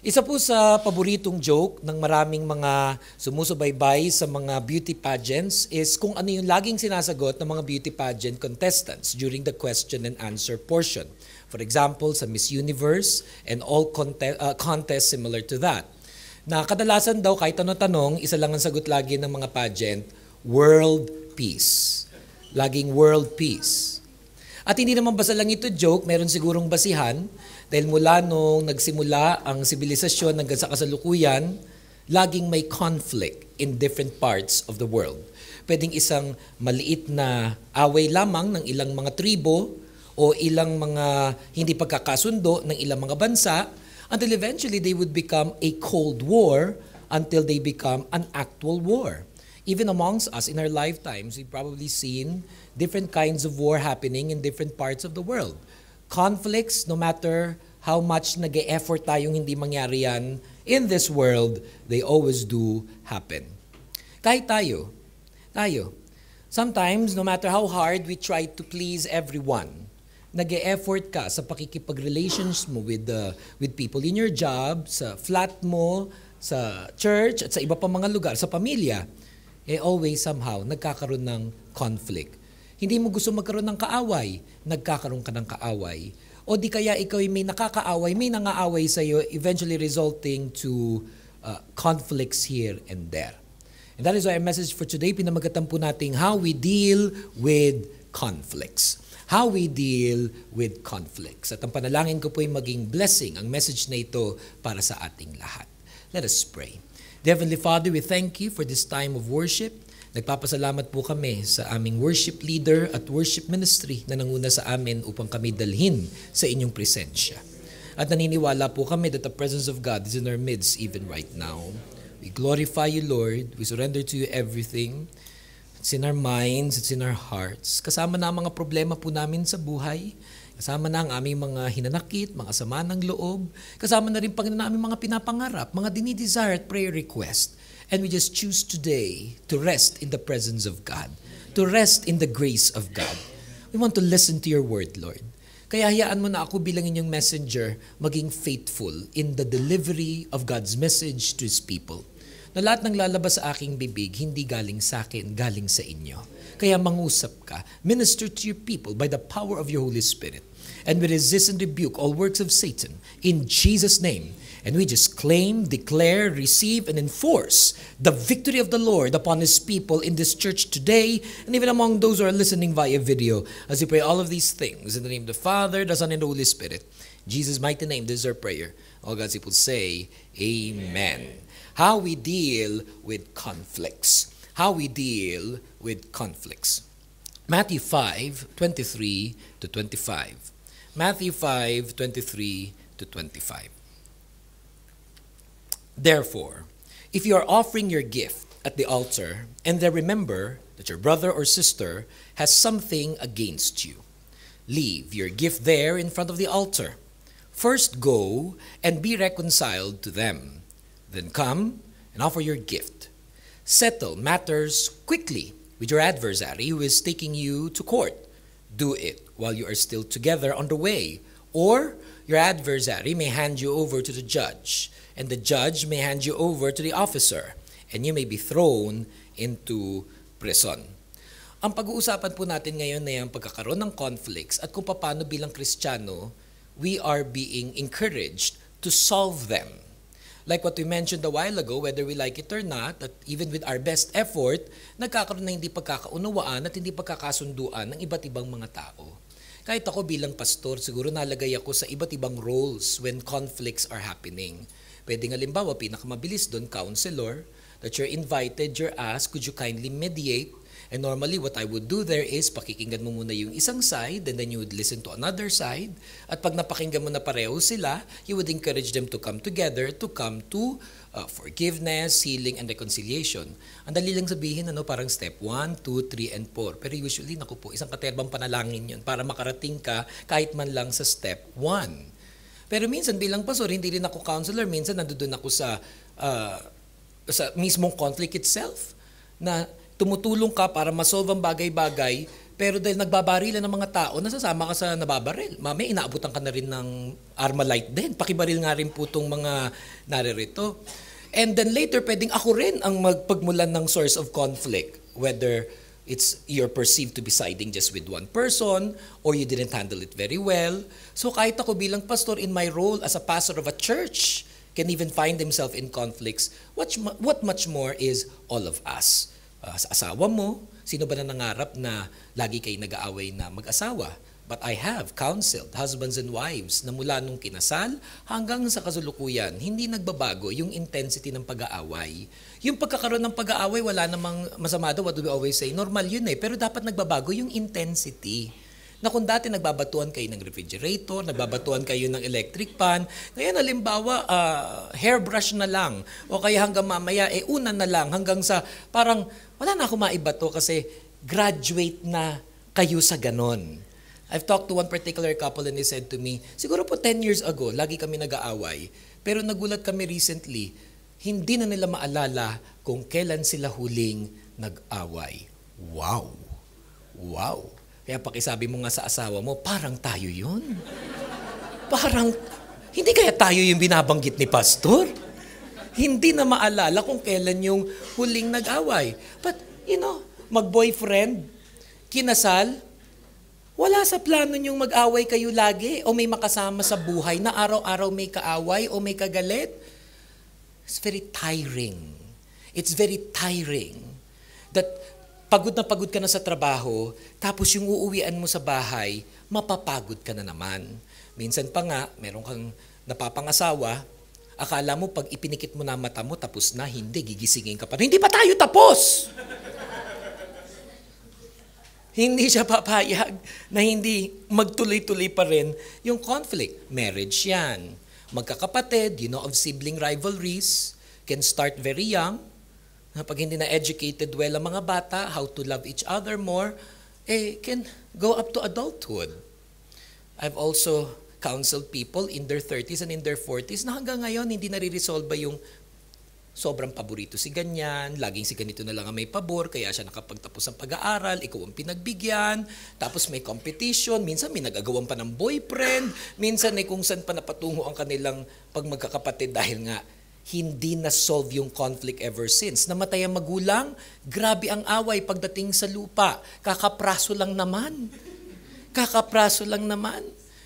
Isa po sa paboritong joke ng maraming mga sumusubaybay sa mga beauty pageants is kung ano yung laging sinasagot ng mga beauty pageant contestants during the question and answer portion. For example, sa Miss Universe and all contests similar to that. Na kadalasan daw kahit anong tanong, isa lang ang sagot lagi ng mga pageant, world peace. Laging world peace. At hindi naman basta lang ito joke, meron sigurong basihan dahil mula nung nagsimula ang sibilisasyon hanggang sa kasalukuyan, laging may conflict in different parts of the world. Pwedeng isang maliit na away lamang ng ilang mga tribo o ilang mga hindi pagkakasundo ng ilang mga bansa until eventually they would become a cold war until they become an actual war. Even amongst us in our lifetimes, we've probably seen different kinds of war happening in different parts of the world. Conflicts, no matter how much nag-e-effort tayong hindi mangyari yan in this world, they always do happen. Kahit tayo, sometimes, no matter how hard we try to please everyone, nag-e-effort ka sa pakikipag-relations mo with people in your job, sa flat mo, sa church, at sa iba pa mga lugar, sa pamilya, always somehow nagkakaroon ng conflict. Hindi mo gusto magkaroon ng kaaway, nagkakaroon ka ng kaaway. O di kaya ikaw may nakakaaway, may nangaaway sa iyo, eventually resulting to conflicts here and there. And that is why our message for today, pinamagatan po natin how we deal with conflicts. How we deal with conflicts. At ang panalangin ko po ay maging blessing ang message na ito para sa ating lahat. Let us pray. Dear Heavenly Father, we thank you for this time of worship. Nagpapasalamat po kami sa aming worship leader at worship ministry na nanguna sa amin upang kami dalhin sa inyong presensya. At naniniwala po kami that the presence of God is in our midst even right now. We glorify you, Lord. We surrender to you everything. It's in our minds, it's in our hearts. Kasama na ang mga problema po namin sa buhay. Kasama na ang aming mga hinanakit, mga sama ng loob. Kasama na rin Panginoon aming mga pinapangarap, mga dinidesire at prayer request. And we just choose today to rest in the presence of God, to rest in the grace of God. We want to listen to your word, Lord. Kaya hayaan mo na ako bilang inyong messenger maging faithful in the delivery of God's message to His people. Na lahat ng lalabas sa aking bibig, hindi galing sa akin, galing sa inyo. Kaya mangusap ka, minister to your people by the power of your Holy Spirit. And we resist and rebuke all works of Satan in Jesus' name. And we just claim, declare, receive, and enforce the victory of the Lord upon His people in this church today, and even among those who are listening via video, as we pray all of these things in the name of the Father, the Son, and the Holy Spirit. In Jesus' mighty name, this is our prayer. All God's people say, Amen. How we deal with conflicts. How we deal with conflicts. Matthew 5:23 to 25. Matthew 5:23 to 25. Therefore, if you are offering your gift at the altar, and there remember that your brother or sister has something against you, leave your gift there in front of the altar. First go and be reconciled to them. Then come and offer your gift. Settle matters quickly with your adversary who is taking you to court. Do it while you are still together on the way, or your adversary may hand you over to the judge, and the judge may hand you over to the officer, and you may be thrown into prison. Ang pag-uusapan po natin ngayon ay ang pagkakaroon ng conflicts at kung paano bilang Kristiyano, we are being encouraged to solve them. Like what we mentioned a while ago, whether we like it or not, that even with our best effort, nagkakaroon ng hindi pagkakaunawaan at hindi pagkakasunduan ng iba't ibang mga tao. Kahit ako bilang pastor, siguro nalagay ako sa iba't ibang roles when conflicts are happening. Pwedeng halimbawa, pinakamabilis doon, counselor, that you're invited, you're asked, could you kindly mediate? And normally, what I would do there is, pakikinggan mo muna yung isang side, and then you would listen to another side. At pag napakinggan mo na pareho sila, you would encourage them to come together, to come to forgiveness, healing, and reconciliation. Ang dali lang sabihin, parang step 1, 2, 3, and 4. Pero usually, naku po, isang katerbang panalangin yun para makarating ka kahit man lang sa step 1. Pero minsan, bilang pastor, hindi rin ako counselor. Minsan, nandoon ako sa mismong conflict itself na tumutulong ka para masolve ang bagay-bagay, Pero dahil nagbabarilan ng mga tao, nasasama ka sa nababaril. Mamaya, inaabutan ka na rin ng Armalite din. Pakibaril nga rin po itong mga naririto. And then later, pwedeng ako rin ang magpagmulan ng source of conflict. Whether you're perceived to be siding just with one person or you didn't handle it very well. So kahit ako bilang pastor in my role as a pastor of a church can even find himself in conflicts, what much more is all of us? Sa asawa mo, sino ba na nangarap na lagi kayo nag-aaway na mag-asawa? But I have counseled husbands and wives na mula nung kinasal hanggang sa kasulukuyan, hindi nagbabago yung intensity ng pag-aaway. Yung pagkakaroon ng pag-aaway, wala namang masama daw, what do we always say? Normal yun eh, pero dapat nagbabago yung intensity. Na kung dati nagbabatuan kayo ng refrigerator, nagbabatuan kayo ng electric pan, ngayon halimbawa, hairbrush na lang, o kaya hanggang mamaya, una na lang, hanggang sa parang wala na ako maibato kasi graduate na kayo sa ganon. I've talked to one particular couple and they said to me, siguro po 10 years ago, lagi kami nag-aaway, pero nagulat kami recently, hindi na nila maalala kung kailan sila huling nag-away. Wow! Wow! Kaya pakisabi mo nga sa asawa mo, parang tayo yun. Parang, hindi kaya tayo yung binabanggit ni pastor? Hindi na maalala kung kailan yung huling nag-away. But, mag-boyfriend, kinasal, wala sa plano niyong mag-away kayo lagi o may makasama sa buhay na araw-araw may kaaway o may kagalit. It's very tiring. It's very tiring that pagod ka na sa trabaho, tapos yung uuwian mo sa bahay, mapapagod ka na naman. Minsan pa nga, meron kang napapangasawa, akala mo pag ipinikit mo na mata mo, tapos na, hindi, gigisingin ka pa. Hindi pa tayo tapos! Hindi siya papayag na hindi magtuloy-tuloy pa rin yung conflict. Marriage yan. Magkakapatid, of sibling rivalries, can start very young. Pag hindi na-educated well ang mga bata, how to love each other more, can go up to adulthood. I've also counseled people in their 30s and in their 40s na hanggang ngayon hindi nare-resolve yung sobrang paborito si ganyan, laging si ganito na lang ang may pabor, kaya siya nakapagtapos ng pag-aaral, ikaw ang pinagbigyan, tapos may competition, minsan may nag-agawan pa ng boyfriend, minsan ay kung saan pa napatungo ang kanilang pagmagkakapatid dahil nga hindi na-solve yung conflict ever since. Namatay ang magulang, grabe ang away pagdating sa lupa. Kakapraso lang naman.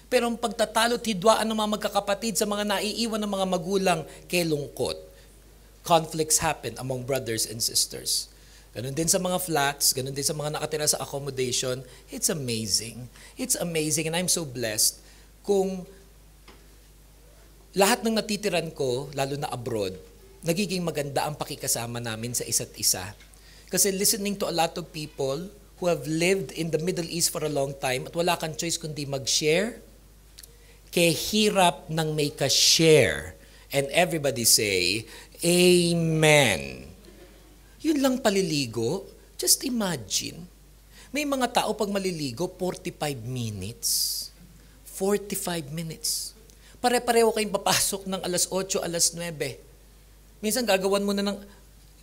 Pero ang pagtatalo at hidwaan ng mga magkakapatid sa mga naiiwan ng mga magulang, kelungkot. Conflicts happen among brothers and sisters. Ganon din sa mga flats, ganon din sa mga nakatira sa accommodation. It's amazing. It's amazing and I'm so blessed kung lahat ng natitiran ko, lalo na abroad, nagiging maganda ang pakikasama namin sa isa't isa. Kasi listening to a lot of people who have lived in the Middle East for a long time at wala kang choice kundi mag-share, kaya hirap ng may ka-share. And everybody say, Amen. Yun lang paliligo. Just imagine. May mga tao pag maliligo, 45 minutes. 45 minutes. Pare-pareho kayong papasok ng alas 8, alas 9. Minsan gagawan mo na ng,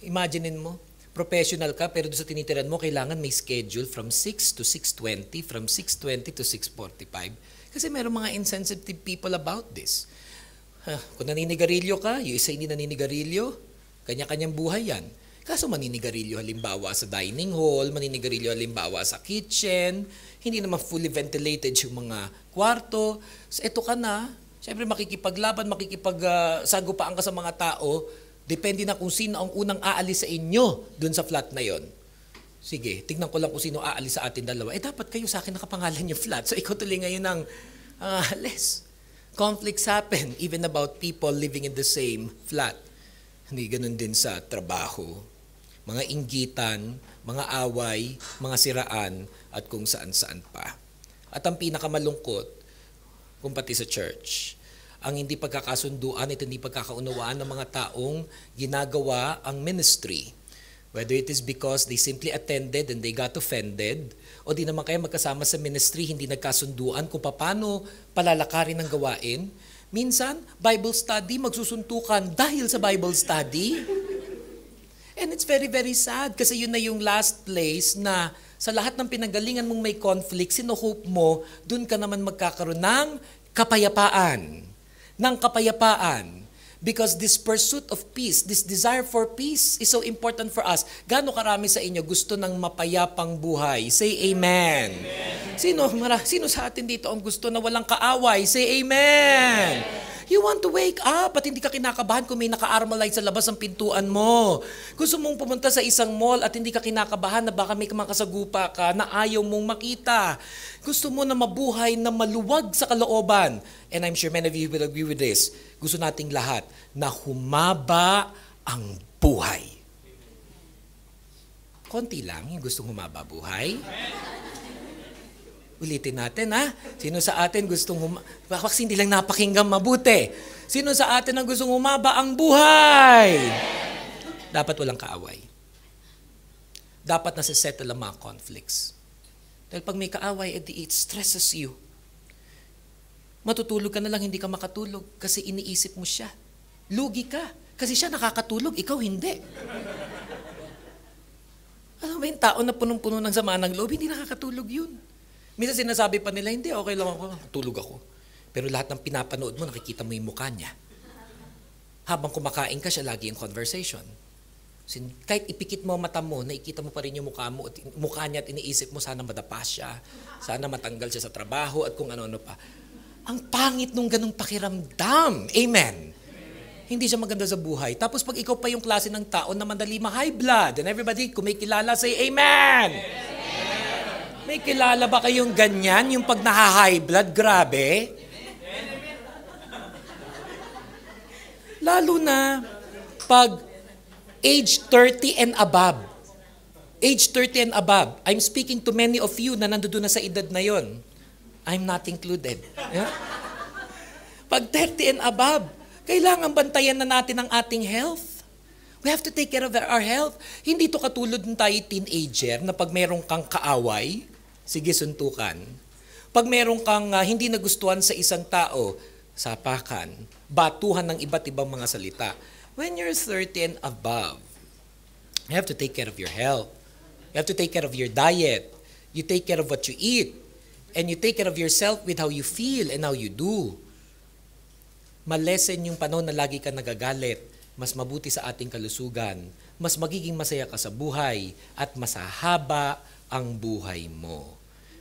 imaginein mo, professional ka, pero doon sa tinitiran mo, kailangan may schedule from 6 to 6:20, from 6:20 to 6:45. Kasi meron mga insensitive people about this. Kung naninigarilyo ka, yung isa hindi naninigarilyo, kanya-kanyang buhay yan. Kaso maninigarilyo halimbawa sa dining hall, maninigarilyo halimbawa sa kitchen, hindi naman fully ventilated yung mga kwarto. So eto ka na, siyempre makikipaglaban, makikipag-sagupaan ka sa mga tao, depende na kung sino ang unang aalis sa inyo dun sa flat na yon. Sige, tignan ko lang kung sino aalis sa atin dalawa. Dapat kayo sa akin nakapangalan yung flat. So ikaw tuloy ngayon ang alis. Conflicts happen even about people living in the same flat. Hindi ganun din sa trabaho. Mga inggitan, mga away, mga siraan, at kung saan-saan pa. At ang pinakamalungkot, kung pati sa church, ang hindi pagkakasunduan at hindi pagkakaunawaan ng mga taong ginagawa ang ministry. Whether it is because they simply attended and they got offended, o di naman kaya magkasama sa ministry, hindi nagkasunduan kung paano palalakarin ang gawain. Minsan, Bible study, magsusuntukan dahil sa Bible study. And it's very, very sad kasi yun na yung last place na Sa lahat ng pinanggalingan mong may conflict, sinuhope mo, dun ka naman magkakaroon ng kapayapaan. Ng kapayapaan. Because this pursuit of peace, this desire for peace is so important for us. Gaano karami sa inyo gusto ng mapayapang buhay? Say amen. Sino sa atin dito ang gusto na walang kaaway? Say amen. You want to wake up at hindi ka kinakabahan kung may naka-armalite sa labas ng pintuan mo. Gusto mong pumunta sa isang mall at hindi ka kinakabahan na baka may makasagupa ka na ayaw mong makita. Gusto mo na mabuhay na maluwag sa kalooban. And I'm sure many of you will agree with this. Gusto nating lahat na humaba ang buhay. Konti lang yung gustong humaba buhay. Ulitin natin, ha? Sino sa atin gustong kasi hindi lang napakinggan mabuti. Sino sa atin ang gustong humaba ang buhay? Dapat walang kaaway. Dapat nasa-settle ang mga conflicts. Dahil pag may kaaway, it stresses you. Matutulog ka na lang, hindi ka makatulog kasi iniisip mo siya. Lugi ka. Kasi siya nakakatulog, ikaw hindi. Alam mo yung tao na punong-puno ng sama ng loob, hindi nakakatulog yun. Minsan sinasabi pa nila, hindi, okay lang ako, tulog ako. Pero lahat ng pinapanood mo, nakikita mo yung mukha niya. Habang kumakain ka, siya lagi yung conversation. Kahit ipikit mo mata mo, nakikita mo pa rin yung mukha niya at iniisip mo, sana madapa siya, sana matanggal siya sa trabaho at kung ano-ano pa. Ang pangit nung ganung pakiramdam. Amen. Hindi siya maganda sa buhay. Tapos pag ikaw pa yung klase ng tao na madali ma-high blood, and everybody, kung may kilala, say amen. May kilala ba kayong ganyan? Yung pag naha-high blood, grabe. Lalo na pag age 30 and above. Age 30 and above. I'm speaking to many of you na nandoon na sa edad na yon. I'm not included. Yeah? Pag 30 and above, kailangan bantayan na natin ang ating health. We have to take care of our health. Hindi to katulad ng tayo teenager na pag meron kang kaaway, sige suntukan. Pag meron kang hindi nagustuhan sa isang tao, sapakan, batuhan ng iba't ibang mga salita. When you're 30 and above, you have to take care of your health. You have to take care of your diet. You take care of what you eat. And you take care of yourself with how you feel and how you do. Malesen yung panahon na lagi ka nagagalit. Mas mabuti sa ating kalusugan. Mas magiging masaya ka sa buhay. At masahaba ang buhay mo.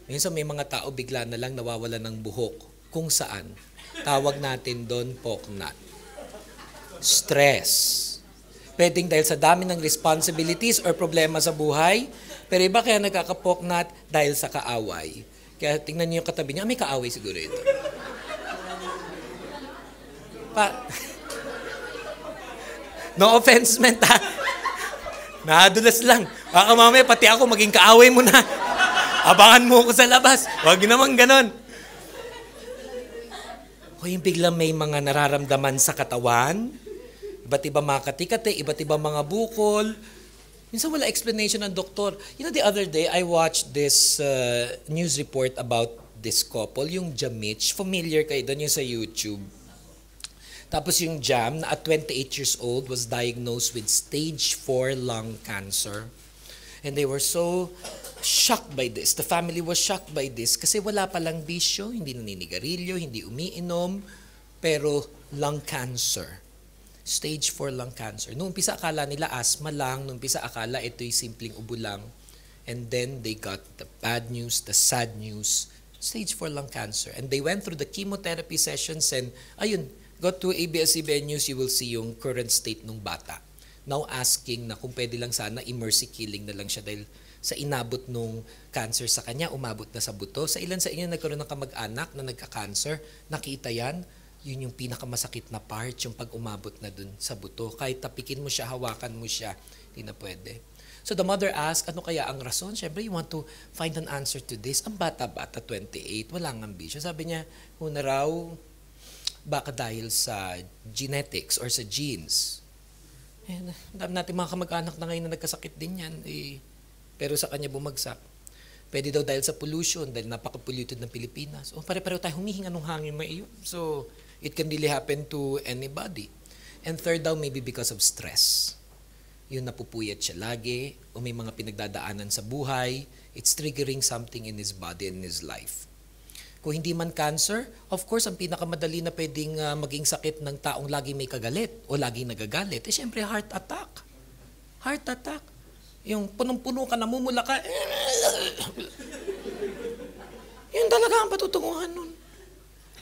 Minsan may mga tao bigla na lang nawawala ng buhok. Kung saan? Tawag natin doon poknat. Stress. Pwedeng dahil sa dami ng responsibilities or problema sa buhay. Pero iba kaya nagkakapoknat dahil sa kaaway. Kaya tingnan niyo yung katabi niya, may kaaway siguro ito. No offense meant, ha? Nadulas lang. Baka mamaya pati ako maging kaaway mo na. Abangan mo ko sa labas. Huwag naman ganon. O yung biglang may mga nararamdaman sa katawan, iba't ibang mga katikate, iba't ibang mga bukol. Minsan wala explanation ng doktor. You know, the other day, I watched this news report about this couple, yung Jamich. Familiar kayo doon, yung sa YouTube. Tapos yung Jam, na at 28 years old, was diagnosed with stage 4 lung cancer. And they were so shocked by this. The family was shocked by this kasi wala palang bisyo, hindi naninigarilyo, hindi umiinom, pero lung cancer. Stage 4 lung cancer. Noong umpisa akala nila asthma lang, noong umpisa akala ito'y simpleng ubo lang. And then they got the bad news, the sad news, stage 4 lung cancer. And they went through the chemotherapy sessions and ayun, go to ABS-CBN News, you will see yung current state ng bata. Now asking na kung pwede lang sana i-mercy killing na lang siya dahil sa inabot nung cancer sa kanya, umabot na sa buto. Sa ilan sa inyo nagkaroon ng kamag-anak na nagka-cancer, nakita yan? Yun yung pinakamasakit na part, yung pag umabot na dun sa buto. Kahit tapikin mo siya, hawakan mo siya, hindi na pwede. So the mother asked, ano kaya ang rason? Siyempre, you want to find an answer to this. Ang bata-bata, 28, walang ambisyon. Sabi niya, una raw, baka dahil sa genetics or sa genes. Dami natin mga kamag-anak na ngayon na nagkasakit din yan. Pero sa kanya bumagsak. Pwede daw dahil sa pollution, dahil napaka-polluted ng Pilipinas. O pare-pareho tayo humihinga ng hangin may iyo. So, it can really happen to anybody. And third daw, maybe because of stress. Yung napupuyat siya lagi, o may mga pinagdadaanan sa buhay, it's triggering something in his body and in his life. Kung hindi man cancer, of course, ang pinakamadali na pwedeng maging sakit ng taong laging may kagalit o laging nagagalit, syempre heart attack. Heart attack. Yung punong-puno ka, namumula ka, yun talaga ang patutunguhan nun.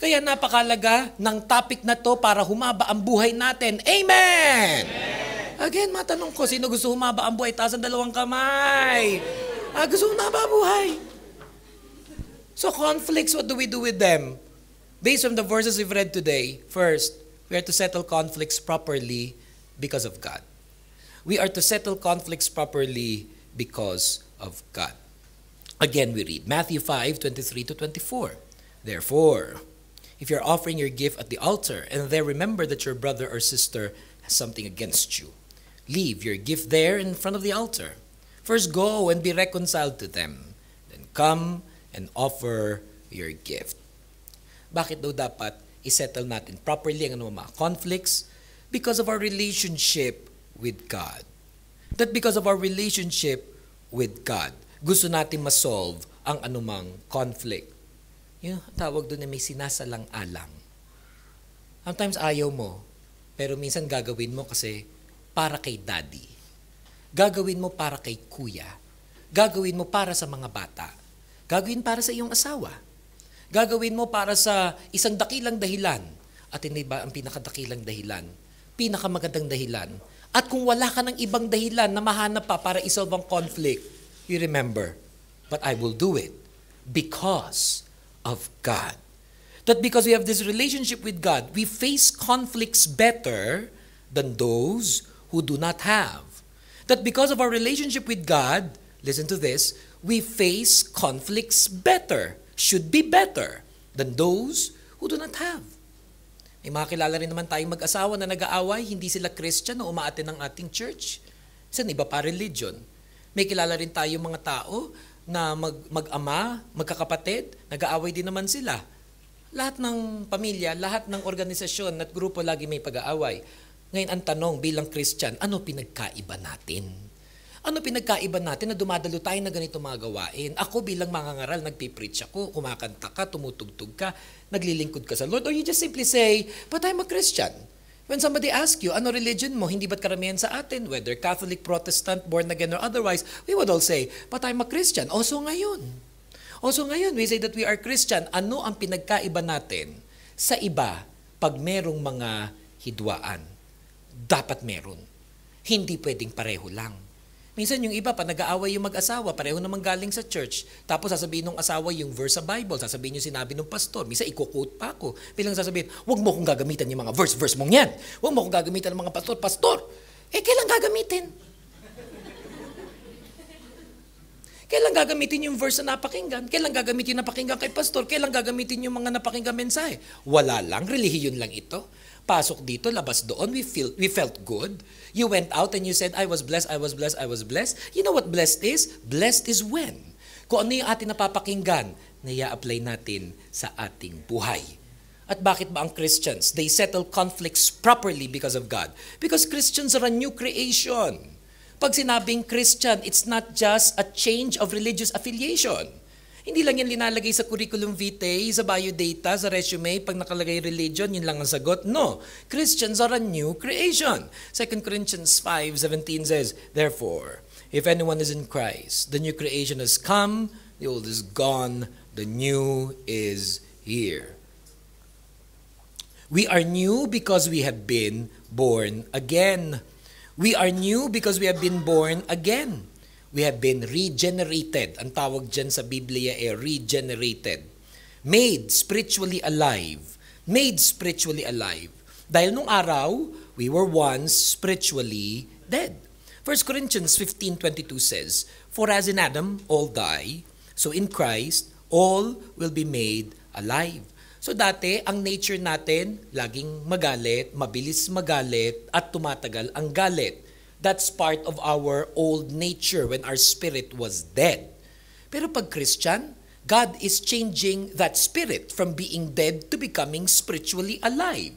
Kaya napakalaga ng topic na to para humaba ang buhay natin. Amen! Again, matanong ko, sino gusto humaba ang buhay? Taas ang dalawang kamay. Gusto humaba ang buhay. So conflicts, what do we do with them? Based on the verses we've read today, first, we are to settle conflicts properly because of God. We are to settle conflicts properly because of God. Again, we read Matthew 5:23-24. Therefore, if you're offering your gift at the altar and there remember that your brother or sister has something against you, leave your gift there in front of the altar. First go and be reconciled to them. Then come and offer your gift. Bakit daw dapat isettle natin properly ang mga conflicts? Because of our relationship with God. That because of our relationship with God, gusto natin ma-solve ang anumang conflict. Yung tawag doon na may sinasalang-alang. Sometimes ayaw mo, pero minsan gagawin mo kasi para kay daddy. Gagawin mo para kay kuya. Gagawin mo para sa mga bata. Gagawin para sa iyong asawa. Gagawin mo para sa isang dakilang dahilan. At hindi ba ang pinakadakilang dahilan? Pinakamagandang dahilan. At kung wala ka ng ibang dahilan na mahanap pa para isolve ang conflict, you remember, but I will do it because of God. That because we have this relationship with God, we face conflicts better than those who do not have. That because of our relationship with God, listen to this, we face conflicts better, should be better than those who do not have. May mga kilala rin naman tayong mag-asawa na nag-aaway, hindi sila Christian o umaattend ng ating church. Isa iba pa religion. May kilala rin tayong mga tao na mag-ama, magkakapatid, nag-aaway din naman sila. Lahat ng pamilya, lahat ng organisasyon at grupo lagi may pag-aaway. Ngayon ang tanong bilang Christian, ano pinagkaiba natin? Ano pinagkaiba natin na dumadalo tayo na ganito mga gawain? Ako bilang mangangaral, nagpipreach ako, kumakanta ka, tumutugtog ka, naglilingkod ka sa Lord, or you just simply say, but I'm a Christian. When somebody asks you, ano religion mo? Hindi ba't karamihan sa atin? Whether Catholic, Protestant, born again, or otherwise, we would all say, but I'm a Christian. Also ngayon, we say that we are Christian. Ano ang pinagkaiba natin sa iba pag merong mga hidwaan? Dapat meron. Hindi pwedeng pareho lang. Minsan yung iba pa nag-aaway yung mag-asawa, pareho naman galing sa church. Tapos sasabihin ng asawa yung verse sa Bible, sasabihin yung sinabi ng pastor. Minsan i-quote pa ako. Bilang sasabihin, wag mo kong gagamitan yung mga verse mong yan. Wag mo kong gagamitan ng mga pastor. Kailan gagamitin? Kailan gagamitin yung verse na napakinggan? Kailan gagamitin yung napakinggan kay pastor? Kailan gagamitin yung mga napakinggan mensahe? Wala lang, relihiyon lang ito. Pasok dito, labas doon, we felt good. You went out and you said, I was blessed, I was blessed, I was blessed. You know what blessed is? Blessed is when? Kung ano yung ating napapakinggan, na i-apply natin sa ating buhay. At bakit ba ang Christians? They settle conflicts properly because of God. Because Christians are a new creation. Pag sinabing Christian, it's not just a change of religious affiliation. Hindi lang yan linalagay sa curriculum vitae, sa biodata, sa resume, pag nakalagay religion, yun lang ang sagot. No. Christians are a new creation. 2 Corinthians 5:17 says, therefore, if anyone is in Christ, the new creation has come, the old is gone, the new is here. We are new because we have been born again. We are new because we have been born again. We have been regenerated. Ang tawag dyan sa Biblia ay regenerated. Made spiritually alive. Made spiritually alive. Dahil nung araw, we were once spiritually dead. 1 Corinthians 15:22 says, for as in Adam all die, so in Christ all will be made alive. So dati, ang nature natin, laging magalit, mabilis magalit, at tumatagal ang galit. That's part of our old nature when our spirit was dead. Pero pag Christian, God is changing that spirit from being dead to becoming spiritually alive.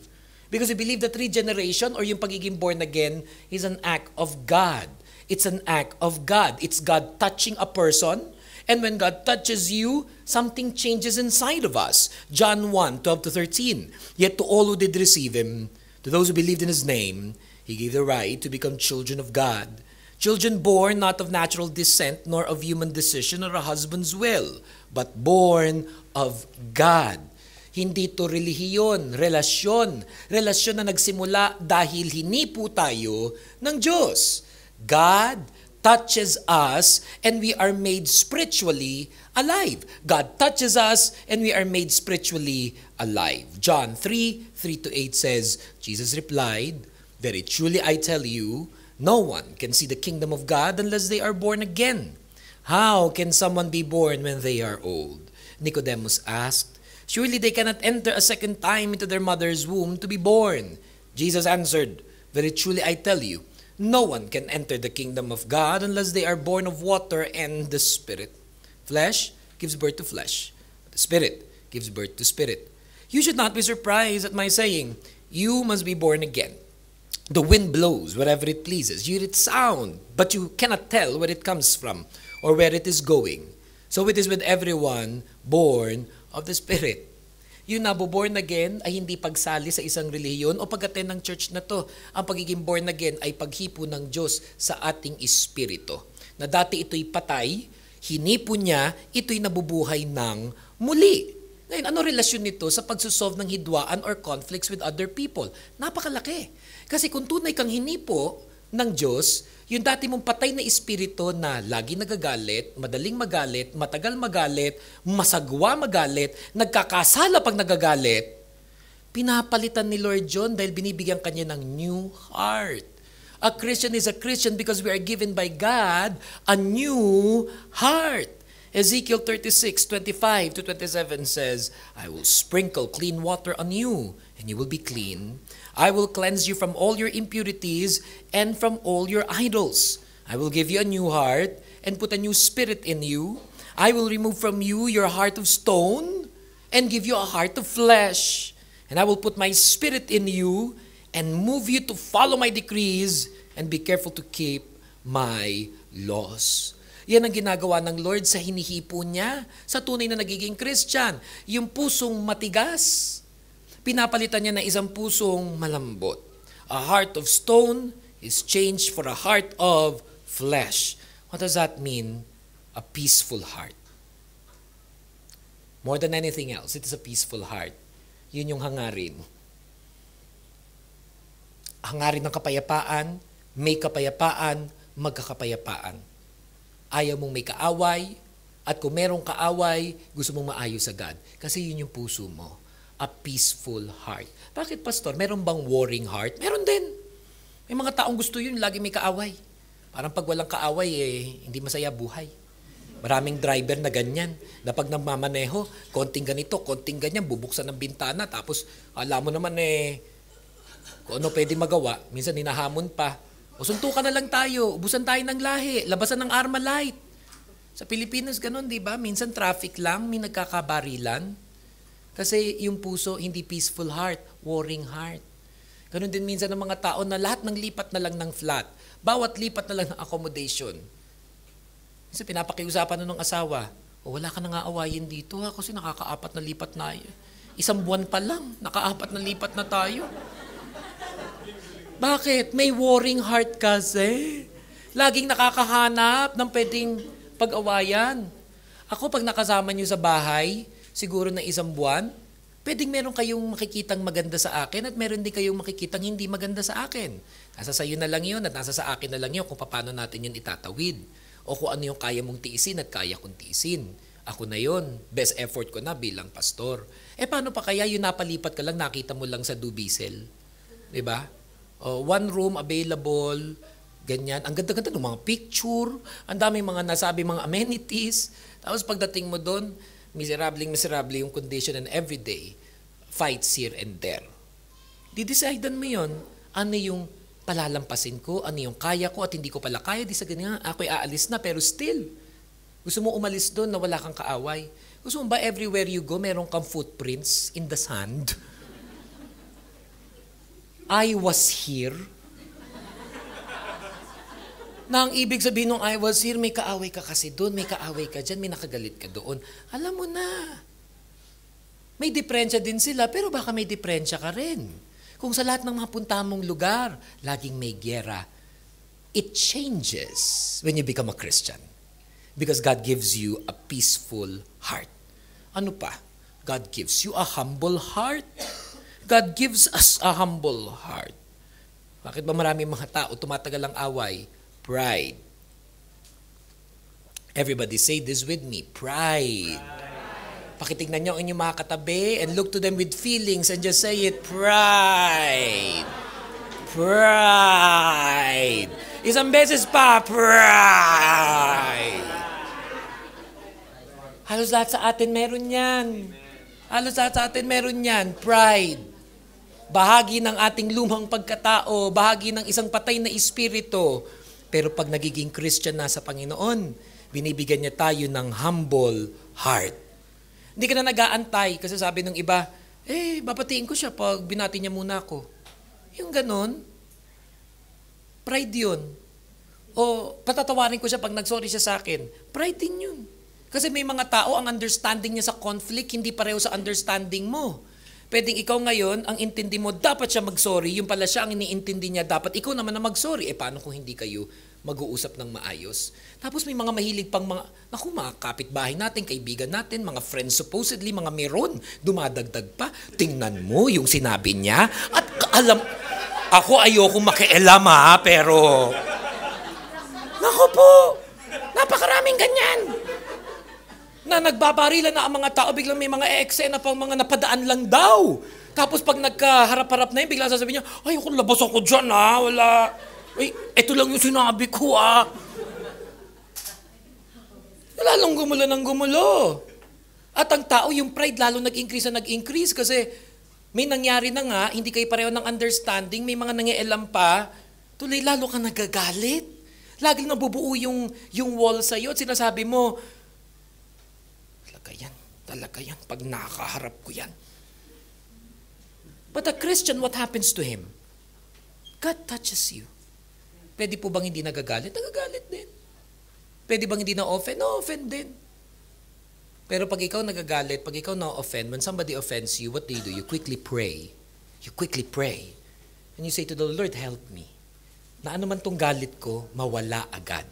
Because we believe that regeneration or yung pagiging born again is an act of God. It's an act of God. It's God touching a person And when God touches you, something changes inside of us. John 1:12-13. Yet to all who did receive him, to those who believed in his name, he gave the right to become children of God. Children born not of natural descent, nor of human decision or a husband's will, but born of God. Hindi to relihiyon, relasyon. Relasyon na nagsimula dahil hinipo tayo ng Diyos. God touches us and we are made spiritually alive. God touches us and we are made spiritually alive. John 3:3-8 says, Jesus replied, "Very truly I tell you, no one can see the kingdom of God unless they are born again. How can someone be born when they are old?" Nicodemus asked, "Surely they cannot enter a second time into their mother's womb to be born." Jesus answered, "Very truly I tell you, no one can enter the kingdom of God unless they are born of water and the Spirit. Flesh gives birth to flesh, but the Spirit gives birth to spirit. You should not be surprised at my saying, you must be born again. The wind blows wherever it pleases. You hear its sound, but you cannot tell where it comes from or where it is going. So it is with everyone born of the Spirit." Yung naboborn again ay hindi pagsali sa isang relihiyon o pag-attend ng church na to. Ang pagiging born again ay paghipo ng Diyos sa ating espiritu. Na dati ito'y patay, hinipo niya, ito'y nabubuhay ng muli. Ngayon, ano relasyon nito sa pagsusolve ng hidwaan or conflicts with other people? Napakalaki. Kasi kung tunay kang hinipo ng Diyos, yung dati mong patay na espiritu na lagi nagagalit, madaling magalit, matagal magalit, masagwa magalit, nagkakasala pag nagagalit, pinapalitan ni Lord John dahil binibigyan kanya ng new heart. A Christian is a Christian because we are given by God a new heart. Ezekiel 36:25-27 says, "I will sprinkle clean water on you, and you will be clean. I will cleanse you from all your impurities and from all your idols. I will give you a new heart and put a new spirit in you. I will remove from you your heart of stone and give you a heart of flesh. And I will put my spirit in you and move you to follow my decrees and be careful to keep my laws." Yan ang ginagawa ng Lord sa hinihipo niya sa tunay na nagiging Christian. Yung pusong matigas, pinapalitan niya na isang pusong malambot. A heart of stone is changed for a heart of flesh. What does that mean? A peaceful heart. More than anything else, it is a peaceful heart. Yun yung hangarin. Hangarin ng kapayapaan, may kapayapaan, magkakapayapaan. Ayaw mong may kaaway, at kung merong kaaway, gusto mong maayos agad. Kasi yun yung puso mo. A peaceful heart. Bakit, Pastor? Meron bang warring heart? Meron din. May mga taong gusto yun, lagi may kaaway. Parang pag walang kaaway, hindi masaya buhay. Maraming driver na ganyan. Na pag nagmamaneho, konting ganito, konting ganyan, bubuksan ng bintana, tapos alam mo naman kung ano pwede magawa, minsan hinahamon pa. O suntukan na lang tayo, ubusan tayo ng lahi, labasan ng Armalite. Sa Pilipinas ganun, di ba? Minsan traffic lang, may nagkakabarilan. Kasi yung puso, hindi peaceful heart, warring heart. Ganun din minsan ng mga tao na lahat ng lipat na lang ng flat. Bawat lipat na lang ng accommodation. Kasi pinapakiusapan na ng asawa, wala ka nang aawayin dito kasi nakakaapat na lipat na. Isang buwan pa lang, nakaapat na lipat na tayo. Bakit? May warring heart kasi. Laging nakakahanap ng pwedeng pag-awayan. Ako, pag nakasama niyo sa bahay, siguro na isang buwan, pwedeng meron kayong makikitang maganda sa akin at meron din kayong makikitang hindi maganda sa akin. Nasa sayo na lang yun at nasa sa akin na lang yun kung paano natin yun itatawid. O kung ano yung kaya mong tiisin at kaya kong tiisin. Ako na yun. Best effort ko na bilang pastor. Paano pa kaya yung napalipat ka lang, nakita mo lang sa Dubiesel? Diba? One room available, ganyan. Ang ganda-ganda ng mga picture, ang daming mga nasabi, mga amenities. Tapos pagdating mo doon, miserable yung condition and everyday fights here and there. Didecidean mo yun, ano yung palalampasin ko, ano yung kaya ko at hindi ko pala kaya. Di sa ganyan, ako'y aalis na pero still, gusto mo umalis doon na wala kang kaaway. Gusto mo ba everywhere you go, meron kang footprints in the sand? I was here. Na ang ibig sabihin ng I was here, may kaaway ka kasi doon, may kaaway ka dyan, may nakagalit ka doon. Alam mo na. May diferensya din sila, pero baka may diferensya ka rin. Kung sa lahat ng mga punta mong lugar, laging may giyera, it changes when you become a Christian. Because God gives you a peaceful heart. Ano pa? God gives you a humble heart. God gives us a humble heart. Bakit ba maraming mga tao tumatagal ang away? Pride. Everybody say this with me. Pride. Pakitignan niyo ang inyong mga katabi and look to them with feelings and just say it. Pride. Pride. Isang beses pa. Pride. Halos lahat sa atin meron yan. Halos lahat sa atin meron yan. Pride. Bahagi ng ating lumang pagkatao. Bahagi ng isang patay na espiritu. Pero pag nagiging Christian na sa Panginoon, binibigyan niya tayo ng humble heart. Hindi ka na nag-aantay kasi sabi ng iba, babatiin ko siya pag binati niya muna ako. Yung ganon, pride yun. O patatawarin ko siya pag nagsorry siya sa akin. Pride din yun. Kasi may mga tao, ang understanding niya sa conflict, hindi pareho sa understanding mo. Pwedeng ikaw ngayon, ang intindi mo, dapat siya mag-sorry. Yung pala siya, ang iniintindi niya, dapat ikaw naman na mag-sorry. Paano kung hindi kayo mag-uusap ng maayos? Tapos may mga mahilig pang mga kapitbahay natin, kaibigan natin, mga friends supposedly, mga meron, dumadagdag pa. Tingnan mo yung sinabi niya. At ako ayoko makialam pero... Naku po, napakaraming ganyan. Na nagbabarilan na ang mga tao, biglang may mga eksena pang mga napadaan lang daw. Tapos pag nagkaharap-harap na yun, biglang sasabihin niya, ay, kung labas ako dyan wala. Ay, eto lang yung sinabi ko Lalong gumulo ng gumulo. At ang tao, yung pride, lalo nag-increase na nag-increase kasi may nangyari na nga, hindi kayo pareho ng understanding, may mga nangyailam pa, tuloy lalo ka nagagalit. Laging nabubuo yung wall sa'yo at sinasabi mo, talaga yan, pag nakaharap ko yan. But a Christian, what happens to him? God touches you. Pwede po bang hindi nagagalit? Nagagalit din. Pwede bang hindi na-offend? Na-offend din. Pero pag ikaw nagagalit, pag ikaw na-offend, when somebody offends you, what do? You quickly pray. You quickly pray. And you say to the Lord, help me. Na ano man tong galit ko, mawala agad.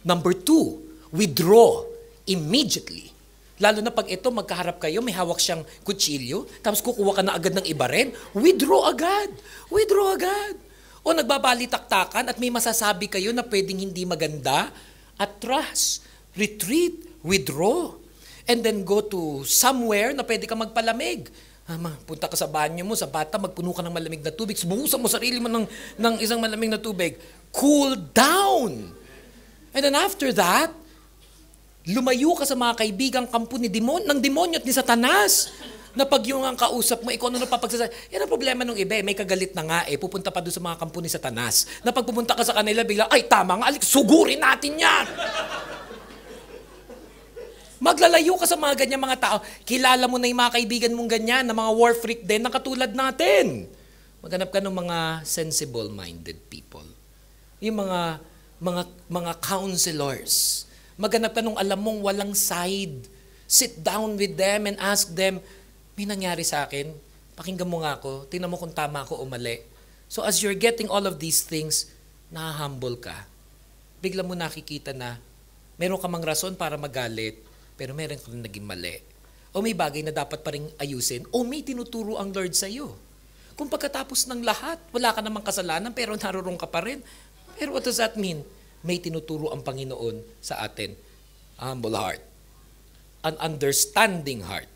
Number 2, withdraw immediately. Lalo na pag ito, magkaharap kayo, may hawak siyang kutsilyo, tapos kukuha ka na agad ng iba rin, withdraw agad. Withdraw agad. O nagbabalitaktakan at may masasabi kayo na pwedeng hindi maganda, atras, retreat, withdraw. And then go to somewhere na pwede ka magpalamig. Punta ka sa banyo mo, sa bata, magpuno ka ng malamig na tubig, buhusan mo sarili mo ng isang malamig na tubig. Cool down. And then after that, lumayo ka sa mga kaibigang kampo ng demonyo at ni Satanas. Na pag yung ang kausap mo, ikaw ano napapagsasabi. Yan ang problema ng iba, may kagalit na nga pupunta pa doon sa mga kampo ni Satanas. Na pag pupunta ka sa kanila, bigla, ay tama nga, sugurin natin yan. Maglalayo ka sa mga ganyan mga tao. Kilala mo na yung mga kaibigan mong ganyan, na mga war freak din, na katulad natin. Maghanap ka ng mga sensible-minded people. Yung mga counselors. Maghanap ka nung alam mong walang side. Sit down with them and ask them, may nangyari sa akin, pakinggan mo nga ako, tingnan mo kung tama ako o mali. So as you're getting all of these things, nahahumble ka. Bigla mo nakikita na meron ka mang rason para magalit, pero meron kang naging mali. O may bagay na dapat pa rin ayusin, o may tinuturo ang Lord sa'yo. Kung pagkatapos ng lahat, wala ka namang kasalanan, pero narurong ka pa rin. Pero what does that mean? May tinuturo ang Panginoon sa atin. Humble heart. An understanding heart.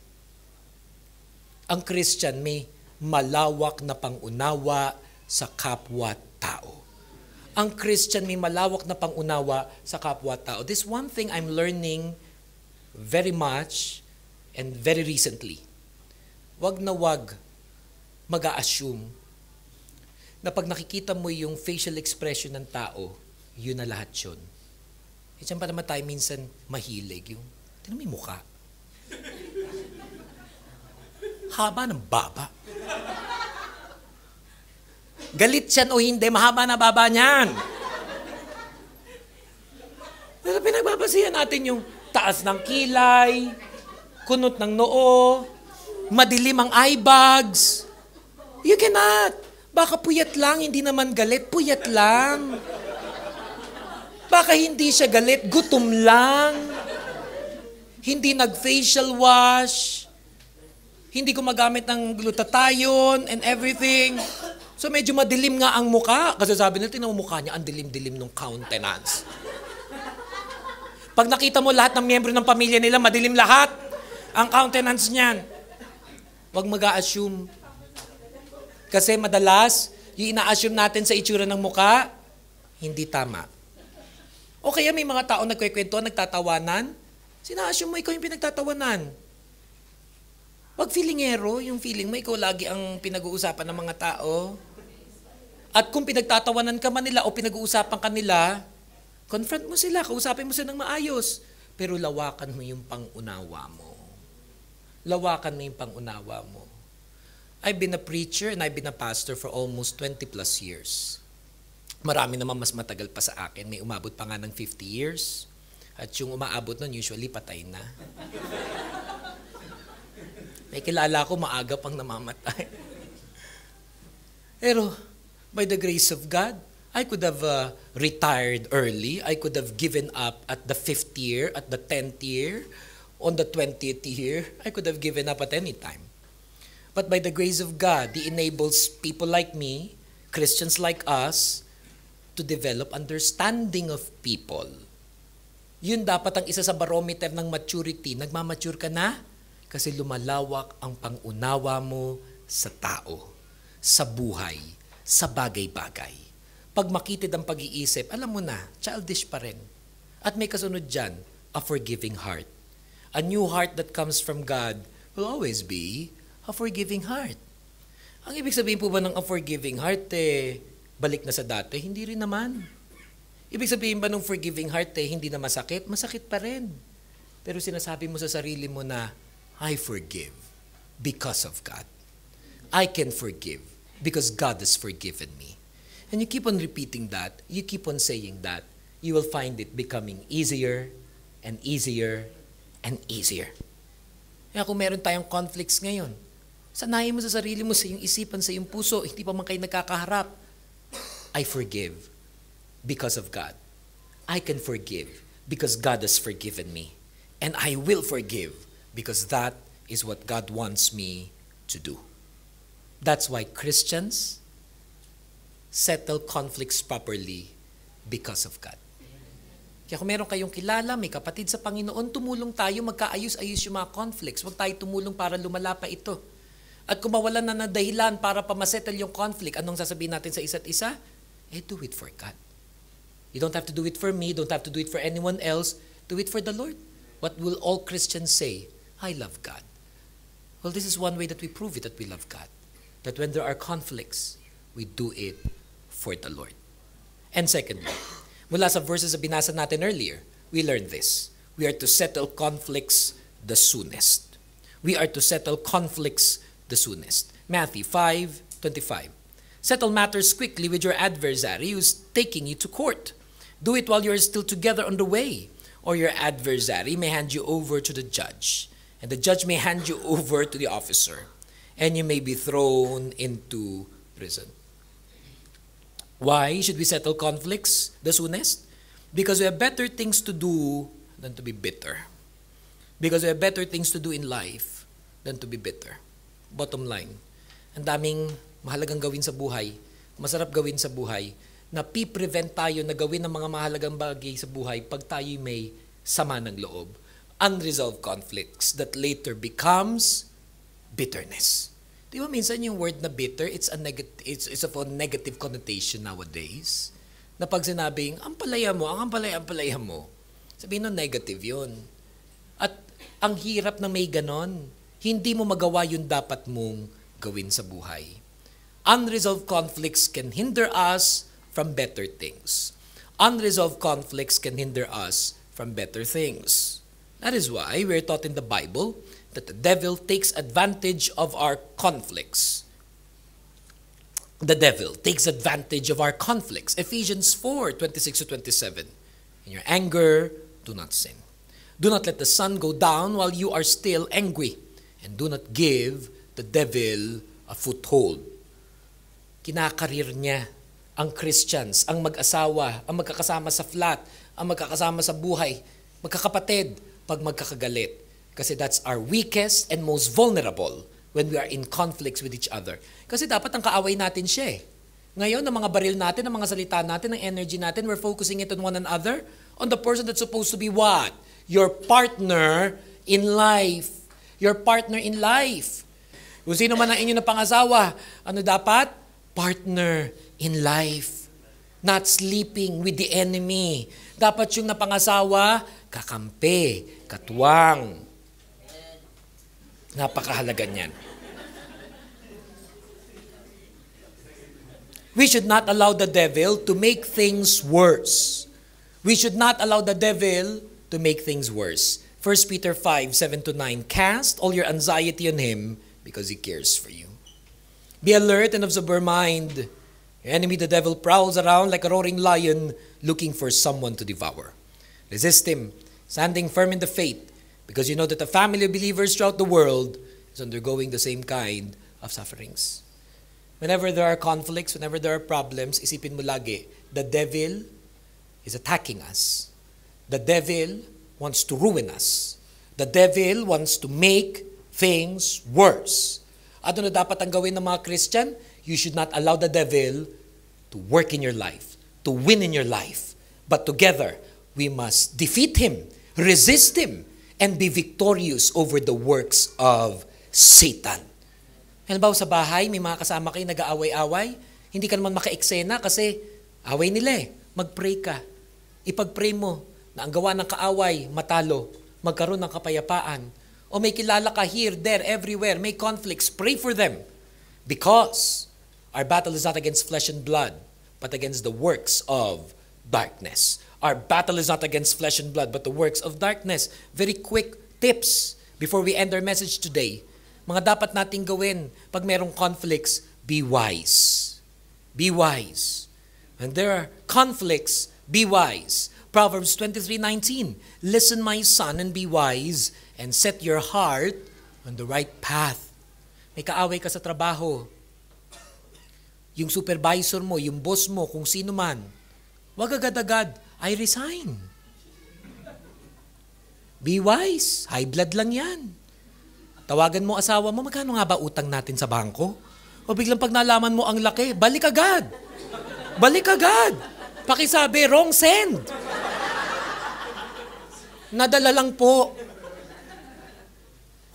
Ang Christian may malawak na pangunawa sa kapwa-tao. Ang Christian may malawak na pangunawa sa kapwa-tao. This one thing I'm learning very much and very recently. Wag na wag mag-a-assume na pag nakikita mo yung facial expression ng tao, yun na lahat yun. Diyan pa naman tayo minsan mahilig yung, tinan mo yung mukha. Haba ng baba. Galit siyan o hindi, mahaba na baba niyan. Pero pinagbabasihan natin yung taas ng kilay, kunot ng noo, madilim ang eye bags. You cannot. Baka puyat lang, hindi naman galit, puyat lang. Baka hindi siya galit, gutom lang. Hindi nag-facial wash. Hindi gumagamit ng glutathione and everything. So medyo madilim nga ang muka. Kasi sabi nila, tingnan mo mukha niya, ang dilim-dilim ng countenance. Pag nakita mo lahat ng miyembro ng pamilya nila, madilim lahat ang countenance niyan. Huwag mag-a-assume. Kasi madalas, yung ina-assume natin sa itsura ng muka, hindi tama. O kaya may mga tao nagkwekwentuhan, nagtatawanan, sina-assume mo ikaw yung pinagtatawanan. Wag feelingero, yung feeling mo, ikaw lagi ang pinag-uusapan ng mga tao. At kung pinagtatawanan ka man nila o pinag-uusapan ka nila, confront mo sila, kausapin mo sila ng maayos. Pero lawakan mo yung pangunawa mo. Lawakan mo yung pangunawa mo. I've been a preacher and I've been a pastor for almost 20 plus years. Marami naman mas matagal pa sa akin. May umabot pa nga ng 50 years. At yung umaabot nun, usually patay na. May kilala ko, maaga pang namamatay. Pero, by the grace of God, I could have retired early. I could have given up at the 5th year, at the 10th year, on the 20th year. I could have given up at any time. But by the grace of God, He enables people like me, Christians like us, to develop understanding of people. Yun dapat ang isa sa barometer ng maturity. Nagmamature ka na? Kasi lumalawak ang pangunawa mo sa tao, sa buhay, sa bagay-bagay. Pag makitid ang pag-iisip, alam mo na, childish pa rin. At may kasunod dyan, a forgiving heart. A new heart that comes from God will always be a forgiving heart. Ang ibig sabihin po ba ng a forgiving heart, balik na sa dati? Hindi rin naman. Ibig sabihin ba ng forgiving heart, hindi na masakit? Masakit pa rin. Pero sinasabi mo sa sarili mo na, I forgive because of God. I can forgive because God has forgiven me. And you keep on repeating that, you keep on saying that, you will find it becoming easier and easier and easier. Kaya kung meron tayong conflicts ngayon, sanayin mo sa sarili mo, sa iyong isipan, sa iyong puso, hindi pa man kayo nagkakaharap. I forgive because of God. I can forgive because God has forgiven me. And I will forgive because that is what God wants me to do. That's why Christians settle conflicts properly because of God. Kaya kung meron kayong kilala, may kapatid sa Panginoon, tumulong tayo, magkaayos-ayos yung mga conflicts. Huwag tayo tumulong para lumala pa ito. At kung mawalan na ng dahilan para pa masettle yung conflict, anong sasabihin natin sa isa't isa? Do it for God. You don't have to do it for me, don't have to do it for anyone else. Do it for the Lord. What will all Christians say? I love God. Well, this is one way that we prove it that we love God. That when there are conflicts, we do it for the Lord. And secondly, mula sa verses na binasa natin earlier, we learn this. We are to settle conflicts the soonest. We are to settle conflicts the soonest. Matthew 5:25. Settle matters quickly with your adversary who's taking you to court. Do it while you are still together on the way, or your adversary may hand you over to the judge, and the judge may hand you over to the officer, and you may be thrown into prison. Why should we settle conflicts the soonest? Because we have better things to do than to be bitter. Because we have better things to do in life than to be bitter. Bottom line, ang daming mahalagang gawin sa buhay, masarap gawin sa buhay, na pi-prevent tayo na gawin ng mga mahalagang bagay sa buhay pag tayo may sama ng loob. Unresolved conflicts that later becomes bitterness. Di ba minsan yung word na bitter, it's of a negative connotation nowadays. Na pag sinabing, ang ampalaya mo, sabihin nun negative yun. At ang hirap na may ganon, hindi mo magawa yung dapat mong gawin sa buhay. Unresolved conflicts can hinder us from better things. Unresolved conflicts can hinder us from better things. That is why we're taught in the Bible that the devil takes advantage of our conflicts. The devil takes advantage of our conflicts. Ephesians 4:26-27. In your anger, do not sin. Do not let the sun go down while you are still angry. And do not give the devil a foothold. Kinakarir niya ang Christians, ang mag-asawa, ang magkakasama sa flat, ang magkakasama sa buhay, magkakapatid, pag magkakagalit. Kasi that's our weakest and most vulnerable when we are in conflicts with each other. Kasi dapat ang kaaway natin siya eh. Ngayon, ang mga baril natin, ang mga salita natin, ang energy natin, we're focusing it on one another, on the person that's supposed to be what? Your partner in life. Your partner in life. Kung sino man ang inyo na pangasawa, ano dapat? Partner in life. Not sleeping with the enemy. Dapat yung napangasawa, kakampi, katuwang. Napakahalaga niyan. We should not allow the devil to make things worse. We should not allow the devil to make things worse. 1 Peter 5:7-9, cast all your anxiety on him because he cares for you. Be alert and of sober mind. Your enemy, the devil, prowls around like a roaring lion looking for someone to devour. Resist him, standing firm in the faith, because you know that the family of believers throughout the world is undergoing the same kind of sufferings. Whenever there are conflicts, whenever there are problems, isipin mo lagi, the devil is attacking us. The devil wants to ruin us. The devil wants to make things worse. Ano na dapat ang gawin ng mga Christian? You should not allow the devil to work in your life, to win in your life. But together, we must defeat him, resist him, and be victorious over the works of Satan. Halimbawa sa bahay, may mga kasama kayo nag-aaway-away, hindi ka naman maka-eksena kasi away nila eh. Mag-pray ka. Ipag-pray mo na ang gawa ng kaaway, matalo, magkaroon ng kapayapaan. O may kilala ka here, there, everywhere, may conflicts, pray for them. Because our battle is not against flesh and blood, but against the works of darkness. Our battle is not against flesh and blood, but the works of darkness. Very quick tips before we end our message today. Mga dapat nating gawin pag merong conflicts, be wise. Be wise. When there are conflicts, be wise. Proverbs 23:19, listen, my son, and be wise, and set your heart on the right path. May kaaway ka sa trabaho. Yung supervisor mo, yung boss mo, kung sino man, wag agad-agad, I resign. Be wise. High blood lang yan. Tawagan mo asawa mo, magkano nga ba utang natin sa bangko? O biglang pag nalaman mo ang laki, balik agad. Balik agad. Pakisabi, wrong send. Nadala lang po.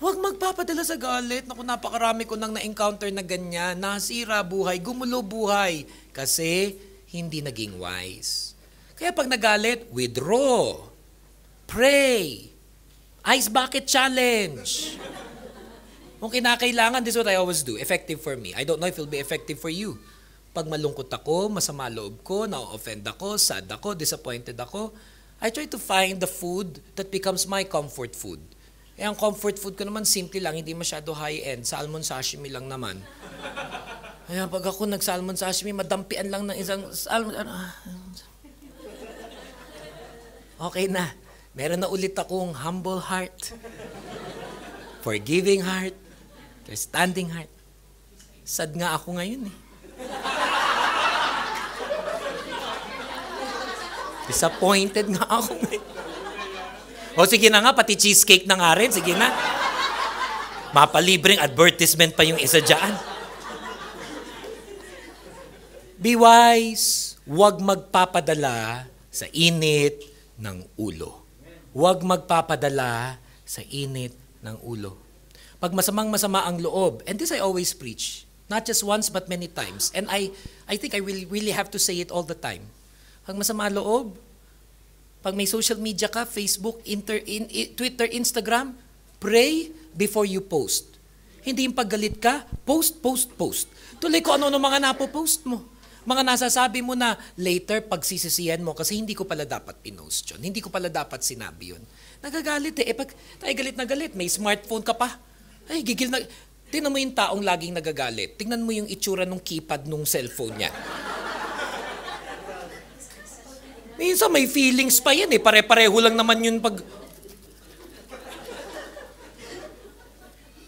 Huwag magpapadala sa galit. Naku, napakarami ko nang na-encounter na ganyan. Nasira buhay, gumulo buhay. Kasi hindi naging wise. Kaya pag nagalit, withdraw. Pray. Ice bucket challenge. Kung kinakailangan, this is what I always do. Effective for me. I don't know if it'll be effective for you. Pag malungkot ako, masama loob ko, na-offend ako, sad ako, disappointed ako, I try to find the food that becomes my comfort food. Eh, ang comfort food ko naman, simple lang, hindi masyado high-end. Salmon sashimi lang naman. Kaya pag ako nag-salmon sashimi, madampian lang ng isang salmon. Okay na. Meron na ulit akong humble heart, forgiving heart, understanding heart. Sad nga ako ngayon eh. Disappointed nga ako ngayon. O sige na nga, pati cheesecake na nga rin. Sige na. Mapalibreng advertisement pa yung isa dyan. Be wise. Huwag magpapadala sa init ng ulo. Huwag magpapadala sa init ng ulo. Pag masamang-masama ang loob, and this I always preach, not just once but many times, and I think I really have to say it all the time. Pag masama loob, pag may social media ka, Facebook, Twitter, Instagram, pray before you post. Hindi yung paggalit ka, post. Tuloy ko ano mga napopost mo. Mga nasasabi mo na later pagsisisihan mo kasi hindi ko pala dapat pinost yun. Hindi ko pala dapat sinabi yun. Nagagalit eh. Pag tayo galit na galit, may smartphone ka pa. Ay, gigil na. Tingnan mo yung taong laging nagagalit. Tingnan mo yung itsura ng keypad ng cellphone niya. Minsan may feelings pa yan eh. Pare-pareho lang naman yun pag...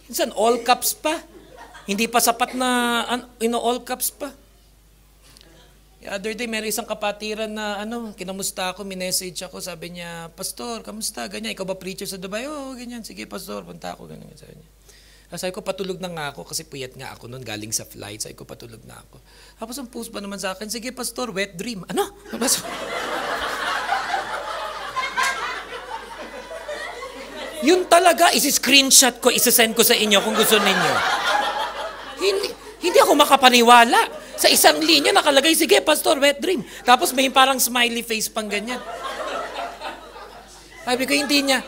Minsan all caps pa. Hindi pa sapat na all caps pa. The other day, meron isang kapatiran na kinamusta ako, minessage ako, sabi niya, Pastor, kamusta? Ganyan, ikaw ba preacher sa Dubai? Oo, ganyan. Sige, Pastor, punta ako. Ganyan, sabi niya. Sabi ko, patulog na nga ako kasi puyat nga ako noon, galing sa flight. Sabi ko, patulog na ako. Tapos ang post ba naman sa akin, sige, Pastor, wet dream. Ano? Yun talaga, isi-screenshot ko, isi-send ko sa inyo kung gusto ninyo. Hindi ako makapaniwala. Sa isang linya nakalagay, sige, Pastor, wet dream. Tapos may parang smiley face pang ganyan. Sabi ko, hindi niya.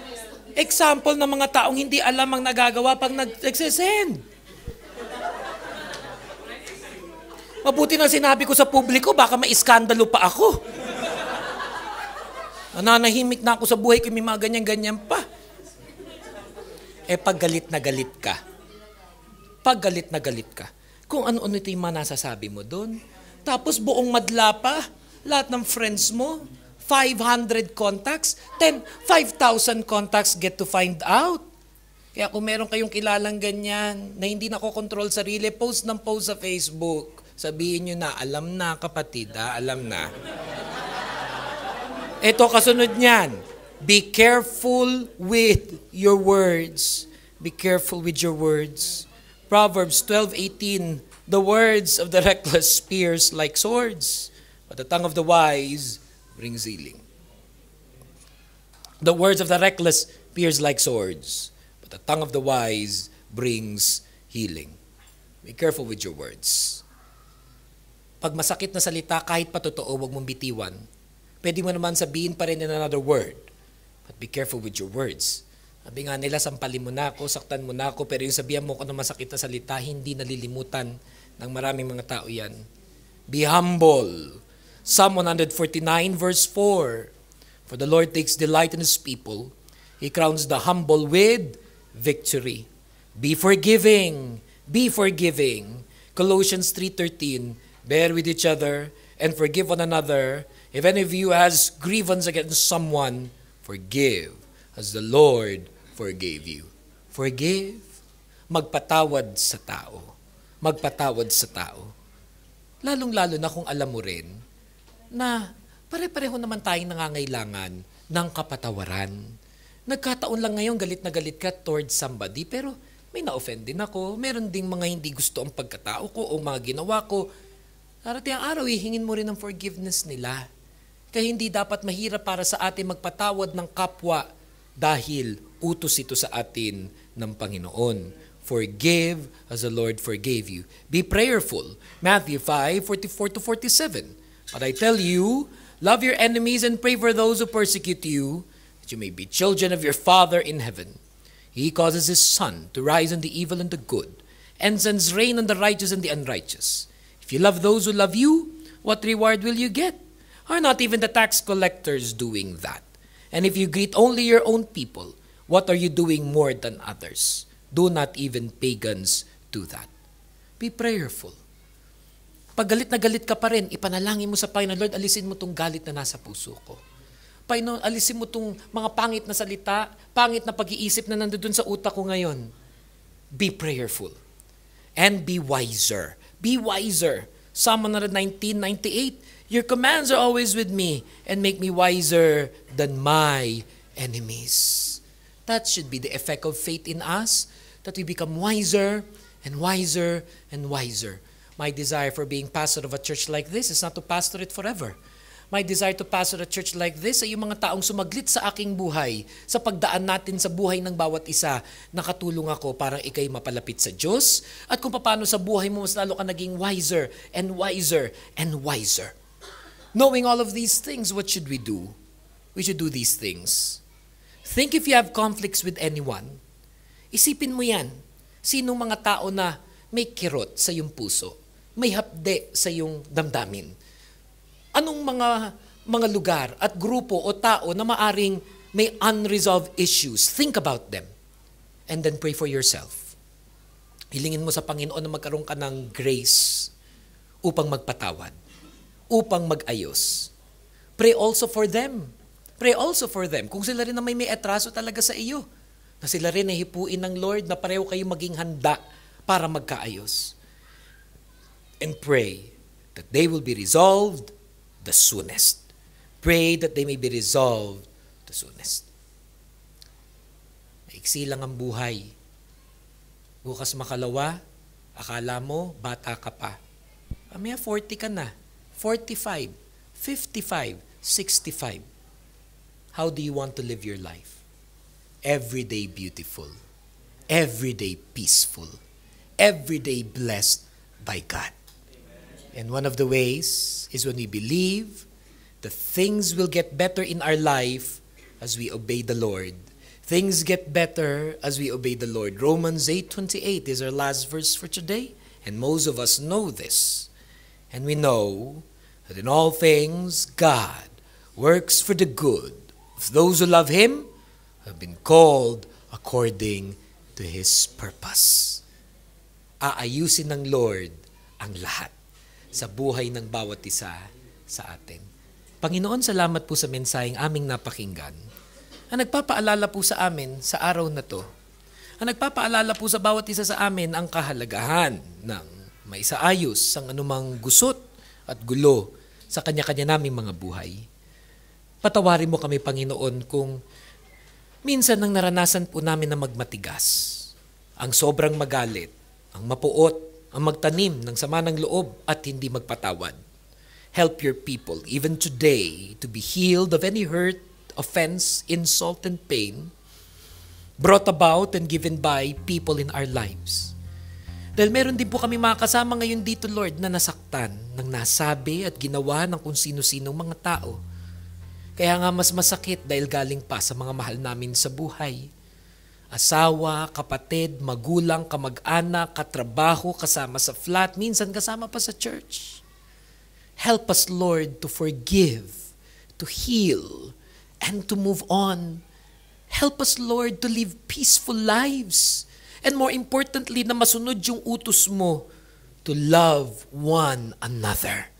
Example ng mga taong hindi alam ang nagagawa pag nag-send. Mabuti na sinabi ko sa publiko, baka maiskandalo pa ako. Nananahimik na ako sa buhay ko, may mga ganyan-ganyan pa. Pag galit na galit ka. Pag galit na galit ka. Kung ano-ano ito yung nasasabi mo doon. Tapos buong madla pa, lahat ng friends mo, 500 contacts, 5,000 contacts get to find out. Kaya kung meron kayong kilalang ganyan, na hindi nakokontrol sarili, post ng post sa Facebook. Sabihin nyo na, alam na kapatid, alam na. Ito kasunod niyan. Be careful with your words. Be careful with your words. Proverbs 12:18, the words of the reckless pierce like swords, but the tongue of the wise brings healing. The words of the reckless pierce like swords, but the tongue of the wise brings healing. Be careful with your words. Pag masakit na salita, kahit pa totoo, huwag mong bitiwan. Pwede mo naman sabihin pa rin in another word, but be careful with your words. Sabi nga nila, sampalin mo na ako, saktan mo na ako, pero yung sabihan mo ko ng masakit na salita, hindi nalilimutan ng maraming mga tao yan. Be humble. Psalm 149 verse 4. For the Lord takes delight in His people. He crowns the humble with victory. Be forgiving. Be forgiving. Colossians 3:13. Bear with each other and forgive one another. If any of you has grievance against someone, forgive as the Lord forgave you. Forgive. Magpatawad sa tao. Magpatawad sa tao. Lalong-lalo na kung alam mo rin na pare-pareho naman tayong nangangailangan ng kapatawaran. Nagkataon lang ngayon galit na galit ka towards somebody, pero may na-offend din ako. Meron ding mga hindi gusto ang pagkatao ko o mga ginawa ko. Darating ang araw, hihingin mo rin ng forgiveness nila. Kaya hindi dapat mahirap para sa atin magpatawad ng kapwa dahil utos ito sa atin ng Panginoon. Forgive as the Lord forgave you. Be prayerful. Matthew 5:44-47. But I tell you, love your enemies and pray for those who persecute you, that you may be children of your Father in heaven. He causes His sun to rise on the evil and the good, and sends rain on the righteous and the unrighteous. If you love those who love you, what reward will you get? Are not even the tax collectors doing that? And if you greet only your own people, what are you doing more than others? Do not even pagans do that. Be prayerful. Pag galit na galit ka pa rin, ipanalangin mo sa Panginoon, Lord, alisin mo tong galit na nasa puso ko. Panginoon, alisin mo tong mga pangit na salita, pangit na pag-iisip na nandoon sa utak ko ngayon. Be prayerful. And be wiser. Be wiser. Psalm 119:98. Your commands are always with me and make me wiser than my enemies. That should be the effect of faith in us, that we become wiser and wiser and wiser. My desire for being pastor of a church like this is not to pastor it forever. My desire to pastor a church like this ay yung mga taong sumaglit sa aking buhay, sa pagdaan natin sa buhay ng bawat isa, nakatulong ako para ikay mapalapit sa Diyos, at kung paano sa buhay mo mas lalo ka naging wiser and wiser and wiser. Knowing all of these things, what should we do? We should do these things. Think if you have conflicts with anyone. Isipin mo yan. Sinong mga tao na may kirot sa iyong puso? May hapde sa iyong damdamin? Anong mga lugar at grupo o tao na maaring may unresolved issues? Think about them. And then pray for yourself. Hilingin mo sa Panginoon na magkaroon ka ng grace upang magpatawad, upang mag-ayos. Pray also for them. Pray also for them. Kung sila rin na may atraso talaga sa iyo, na sila rin ay hipuin ng Lord, na pareho kayo maging handa para magkaayos. And pray that they will be resolved the soonest. Pray that they may be resolved the soonest. Maiksi lang ang buhay. Bukas makalawa, akala mo, bata ka pa. Mamaya 40 ka na, 45, 55, 65. How do you want to live your life? Every day beautiful, every day peaceful, every day blessed by God. And one of the ways is when we believe that things will get better in our life as we obey the Lord. Things get better as we obey the Lord. Romans 8:28 is our last verse for today. And most of us know this. And we know that in all things, God works for the good of those who love Him, who have been called according to His purpose. Aayusin ng Lord ang lahat sa buhay ng bawat isa sa atin. Panginoon, salamat po sa mensaheng aming napakinggan. Ang nagpapaalala po sa amin sa araw na to. Ang nagpapaalala po sa bawat isa sa amin ang kahalagahan ng maisaayos ang anumang gusot at gulo sa kanya-kanya naming mga buhay. Patawarin mo kami, Panginoon, kung minsan nang naranasan po namin na magmatigas, ang sobrang magalit, ang mapuot, ang magtanim ng sama ng loob at hindi magpatawad. Help your people, even today, to be healed of any hurt, offense, insult, and pain brought about and given by people in our lives. Dahil meron din po kami mga kasama ngayon dito, Lord, na nasaktan ng nasabi at ginawa ng kung sino-sinong mga tao. Kaya nga mas masakit dahil galing pa sa mga mahal namin sa buhay. Asawa, kapatid, magulang, kamag-anak, katrabaho, kasama sa flat, minsan kasama pa sa church. Help us, Lord, to forgive, to heal, and to move on. Help us, Lord, to live peaceful lives. And more importantly, na masunod yung utos mo to love one another.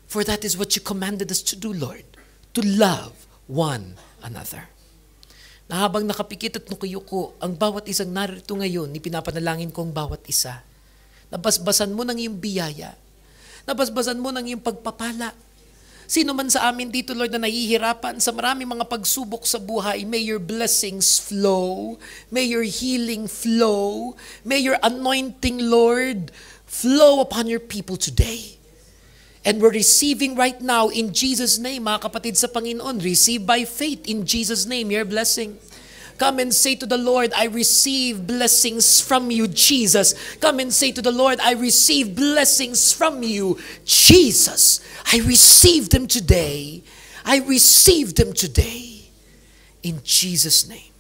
For that is what you commanded us to do, Lord, to love one another. Na habang nakapikit at nukuyuko, ang bawat isang narito ngayon, ipinapanalangin ko ang bawat isa. Nabasbasan mo ng iyong biyaya. Nabasbasan mo ng iyong pagpapala. Sino man sa amin dito, Lord, na nahihirapan sa maraming mga pagsubok sa buhay, may your blessings flow, may your healing flow, may your anointing, Lord, flow upon your people today. And we're receiving right now in Jesus' name, mga kapatid sa Panginoon, receive by faith in Jesus' name your blessing. Come and say to the Lord, I receive blessings from you, Jesus. Come and say to the Lord, I receive blessings from you, Jesus. I receive them today. I receive them today. In Jesus' name.